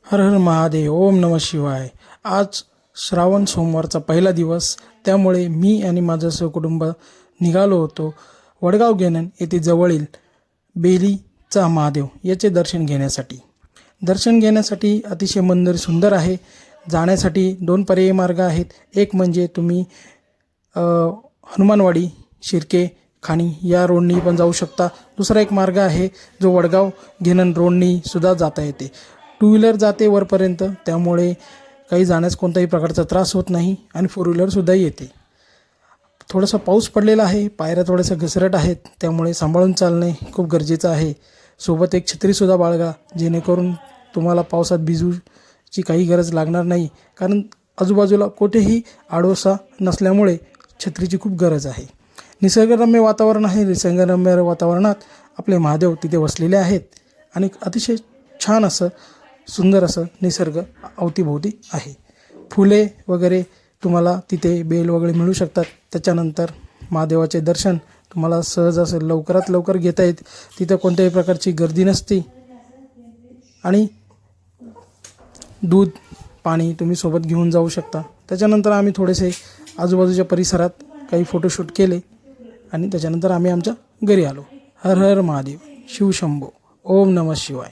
हर हर महादेव. ओम नमः शिवाय. आज श्रावण सोमवारचा पहिला दिवस, त्यामुळे मी आणि माझं सहकुटुंब निघालो होतो वडगाव घेणन येथे जवळील बेलीचा महादेव याचे दर्शन घेण्यासाठी. दर्शन घेण्यासाठी अतिशय मंदिर सुंदर आहे. जाण्यासाठी 2 पर्यायी मार्ग आहेत. एक म्हणजे तुम्ही हनुमानवाडी, शिर्के, खाणी या रोडनी पण जाऊ शकता. दुसरा एक मार्ग आहे जो वडगाव घेणन रोडनी सुद्धा जाता येते. 2 व्हीलर जाते वरपर्यंत, त्यामुळे काही जाण्यास कोणताही प्रकारचा त्रास होत नाही आणि 4 व्हीलरसुद्धा येते. थोडासा पाऊस पडलेला आहे, पायऱ्या थोड्याशा घसरट आहेत, त्यामुळे सांभाळून चालणे खूप गरजेचं आहे. सोबत एक छत्रीसुद्धा बाळगा, जेणेकरून तुम्हाला पावसात भिजूची काही गरज लागणार नाही, कारण आजूबाजूला कुठेही आडोसा नसल्यामुळे छत्रीची खूप गरज आहे. निसर्गरम्य वातावरण आहे. निसर्गरम्य वातावरणात आपले महादेव तिथे वसलेले आहेत आणि अतिशय छान असं सुंदर असं निसर्ग अवतीभोवती आहे. फुले वगैरे तुम्हाला तिथे बेल वगैरे मिळू शकतात. त्याच्यानंतर महादेवाचे दर्शन तुम्हाला सहज असं लवकरात लवकर घेता येते. तिथं कोणत्याही प्रकारची गर्दी नसते आणि दूध पाणी तुम्ही सोबत घेऊन जाऊ शकता. त्याच्यानंतर आम्ही थोडेसे आजूबाजूच्या परिसरात काही फोटोशूट केले आणि त्याच्यानंतर आम्ही आमच्या घरी आलो. हर हर महादेव. शिवशंभो. ओम नमः शिवाय.